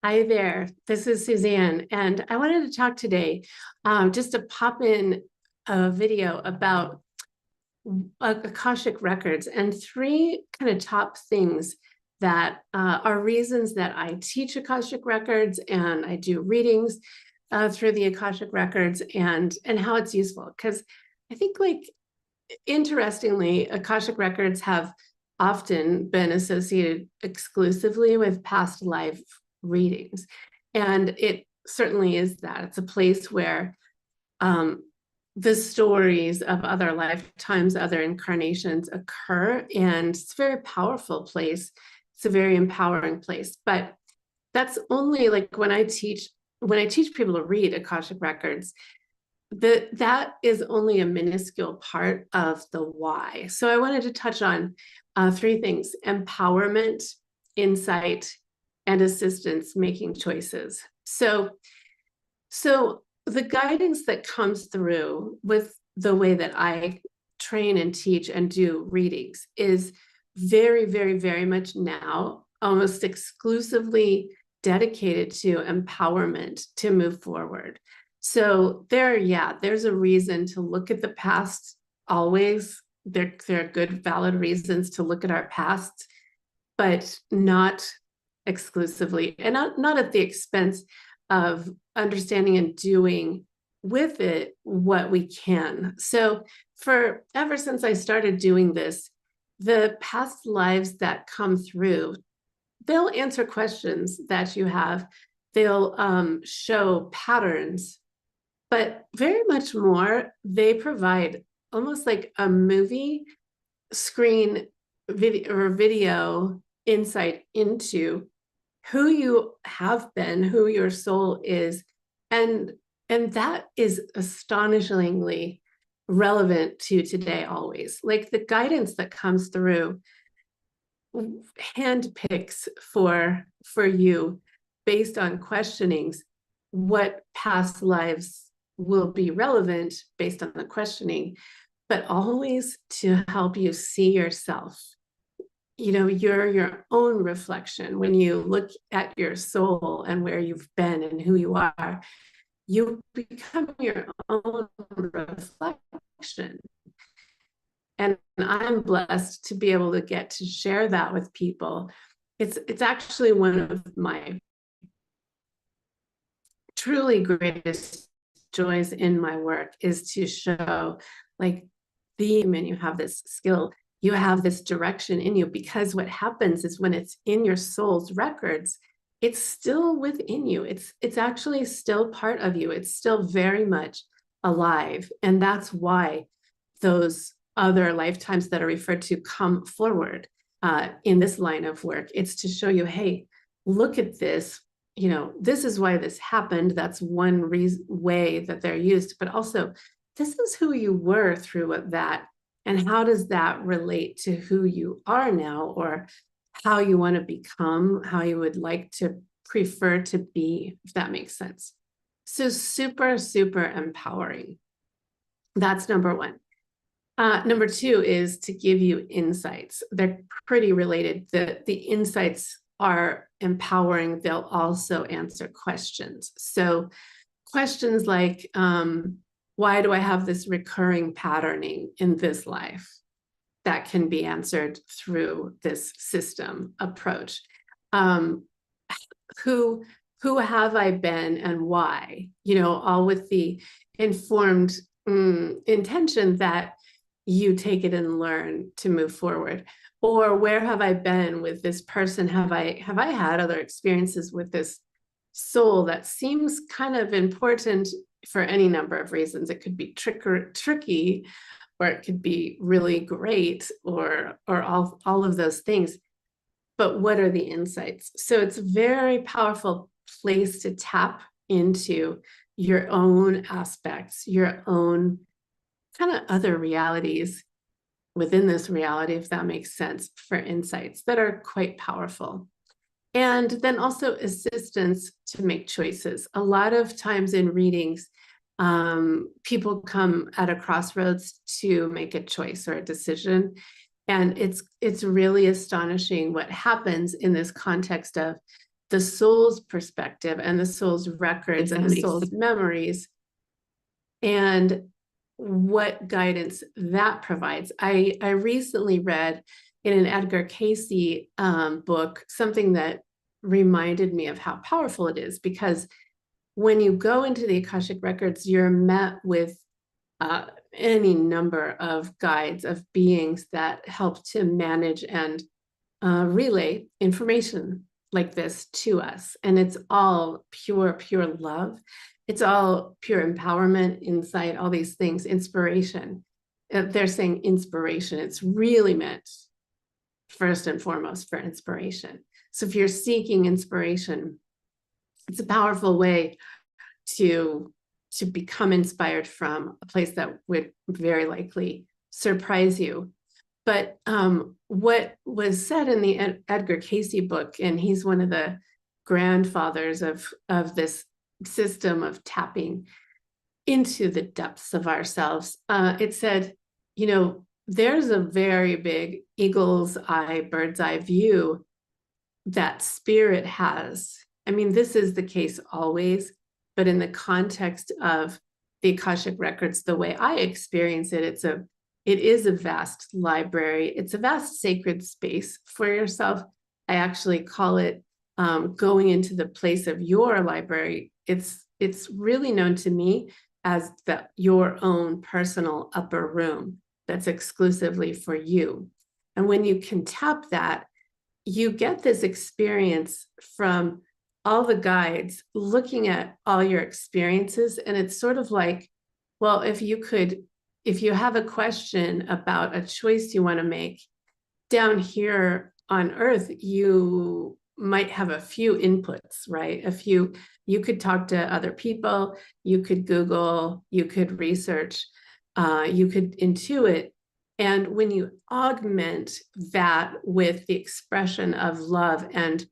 Hi there, this is Suzanne, and I wanted to talk today just to pop in a video about Akashic records and three kind of top things that are reasons that I teach Akashic records and I do readings through the Akashic records and how it's useful. Because I think, like, interestingly, Akashic records have often been associated exclusively with past life readings. And it certainly is that. It's a place where um, the stories of other lifetimes, other incarnations occur. And it's a very powerful place. It's a very empowering place. But that's only like when I teach people to read Akashic records, that is only a minuscule part of the why. So I wanted to touch on three things: empowerment, insight, and assistance making choices. So the guidance that comes through with the way that I train and teach and do readings is very, very, very much now almost exclusively dedicated to empowerment to move forward. So there's a reason to look at the past always. There are good, valid reasons to look at our past, but not exclusively, and not at the expense of understanding and doing with it what we can. So for ever since I started doing this, the past lives that come through, they'll answer questions that you have. They'll show patterns, but very much more, they provide almost like a movie screen video insight into who you have been, who your soul is, and that is astonishingly relevant to today always. Like, the guidance that comes through handpicks for you based on questionings what past lives will be relevant based on the questioning, but always to help you see yourself. You're your own reflection. When you look at your soul and where you've been and who you are, you become your own reflection. And I'm blessed to be able to get to share that with people. It's actually one of my truly greatest joys in my work, is to show, like, you have this skill, you have this direction in you, because what happens is when it's in your soul's records, it's still within you. It's actually still part of you. It's still very much alive. And that's why those other lifetimes that are referred to come forward in this line of work. It's to show you, hey, look at this. This is why this happened. That's one way that they're used, but also this is who you were through that. And how does that relate to who you are now, or how you want to become, how you would like to prefer to be, if that makes sense. So super, super empowering. That's number one. Number two is to give you insights. They're pretty related. The insights are empowering. They'll also answer questions. So questions like, why do I have this recurring patterning in this life? That can be answered through this system approach. Who have I been and why? All with the informed intention that you take it and learn to move forward. Or where have I been with this person? Have I had other experiences with this soul that seems kind of important for any number of reasons? It could be tricky, or it could be really great, or all of those things. But what are the insights? So it's a very powerful place to tap into your own aspects, your own kind of other realities within this reality, if that makes sense, for insights that are quite powerful. And then also assistance to make choices. A lot of times in readings, people come at a crossroads to make a choice or a decision. And it's really astonishing what happens in this context of the soul's perspective and the soul's records and the soul's memories, and what guidance that provides. I recently read in an Edgar Cayce book something that reminded me of how powerful it is, because when you go into the Akashic records, you're met with any number of guides, of beings that help to manage and relay information like this to us. And it's all pure love. It's all pure empowerment, insight, all these things, inspiration. They're saying inspiration. It's really meant first and foremost for inspiration. So if you're seeking inspiration, it's a powerful way to become inspired from a place that would very likely surprise you. But what was said in the Edgar Cayce book, and he's one of the grandfathers of this system of tapping into the depths of ourselves, it said, there's a very big eagle's eye, bird's eye view that spirit has. I mean, this is the case always, but in the context of the Akashic records, the way I experience it, it is a vast library. It's a vast sacred space for yourself. I actually call it going into the place of your library. It's really known to me as your own personal upper room that's exclusively for you. And when you can tap that, you get this experience from all the guides looking at all your experiences. And it's sort of like, well, if you have a question about a choice you want to make down here on earth, you might have a few inputs, right? You could talk to other people, you could Google, you could research, you could intuit. And when you augment that with the expression of love and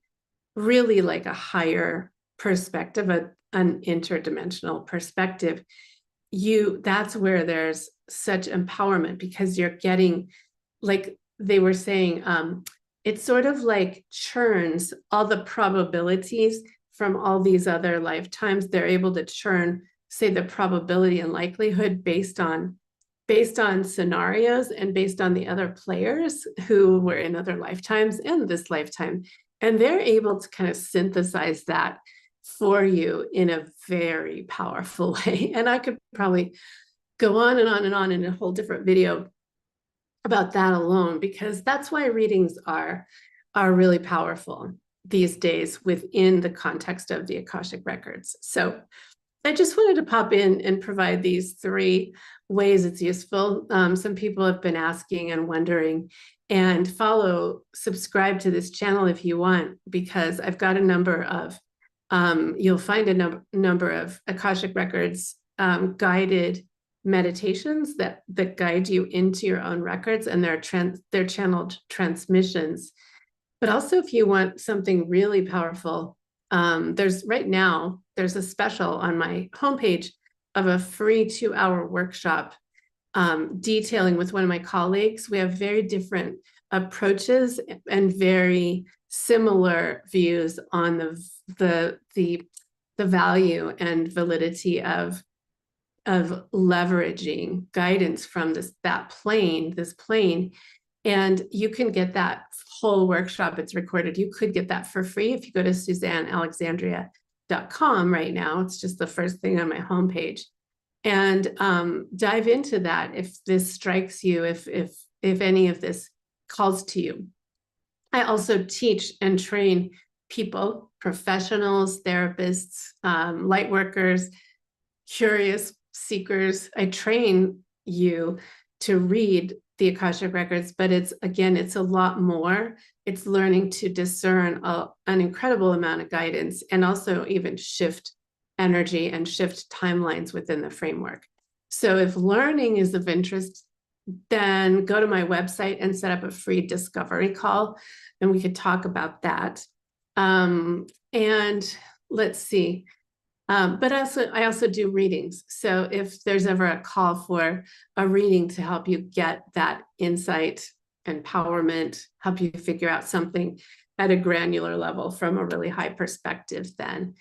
really like a higher perspective, an interdimensional perspective, that's where there's such empowerment, because you're getting, like they were saying, it sort of like churns all the probabilities from all these other lifetimes. They're able to churn, say, the probability and likelihood based on scenarios and based on the other players who were in other lifetimes and this lifetime. And they're able to kind of synthesize that for you in a very powerful way. And I could probably go on and on and on in a whole different video about that alone, because that's why readings are really powerful these days within the context of the Akashic records. So I just wanted to pop in and provide these 3 ways it's useful. Some people have been asking and wondering, and subscribe to this channel if you want, because I've got a number of, you'll find a number of Akashic records guided meditations that guide you into your own records, and they're channeled transmissions. But also, if you want something really powerful, there's a special on my homepage of a free 2-hour workshop detailing with one of my colleagues. We have very different approaches and very similar views on the value and validity of leveraging guidance from this plane. And you can get that whole workshop. It's recorded. You could get that for free if you go to SuzanneAlexandria.com right now. It's just the first thing on my homepage. And dive into that if this strikes you, if any of this calls to you. I also teach and train people, professionals, therapists, light workers, curious seekers. I train you to read the Akashic records, but it's a lot more. It's learning to discern an incredible amount of guidance, and also even shift energy and shift timelines within the framework. So if learning is of interest, then go to my website and set up a free discovery call, and we could talk about that. And let's see. But I also do readings. So if there's ever a call for a reading to help you get that insight, empowerment, help you figure out something at a granular level from a really high perspective, then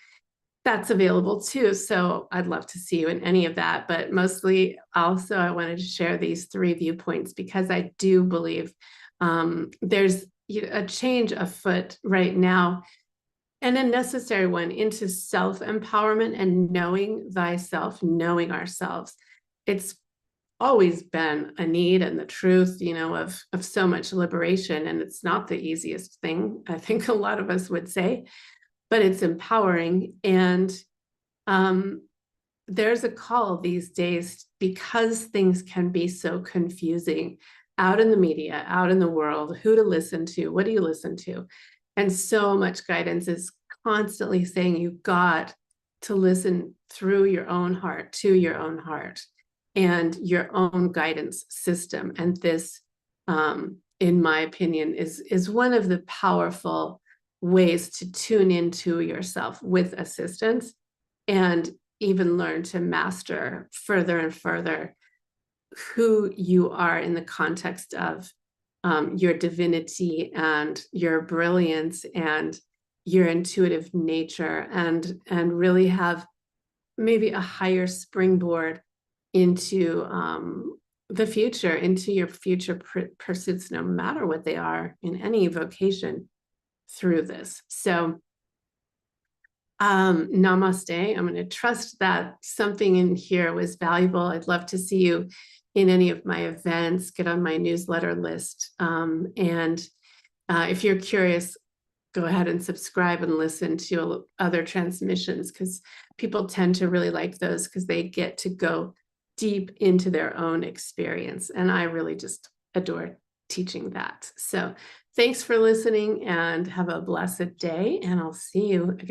that's available too. So I'd love to see you in any of that. But mostly also, I wanted to share these 3 viewpoints because I do believe there's a change afoot right now, and a necessary one, into self-empowerment and knowing thyself, knowing ourselves. It's always been a need and the truth, of so much liberation. And it's not the easiest thing, I think a lot of us would say, but it's empowering. And there's a call these days, because things can be so confusing out in the media, out in the world, who to listen to, what do you listen to? And so much guidance is constantly saying you've got to listen through your own heart, to your own heart and your own guidance system. And this, in my opinion, is one of the powerful ways to tune into yourself with assistance, and even learn to master further and further who you are in the context of your divinity and your brilliance and your intuitive nature, and really have maybe a higher springboard into the future, into your future pursuits, no matter what they are in any vocation through this. So namaste. I'm going to trust that something in here was valuable. I'd love to see you in any of my events. Get on my newsletter list. And if you're curious, go ahead and subscribe and listen to other transmissions, because people tend to really like those because they get to go deep into their own experience. And I really just adore teaching that. So thanks for listening and have a blessed day. And I'll see you again.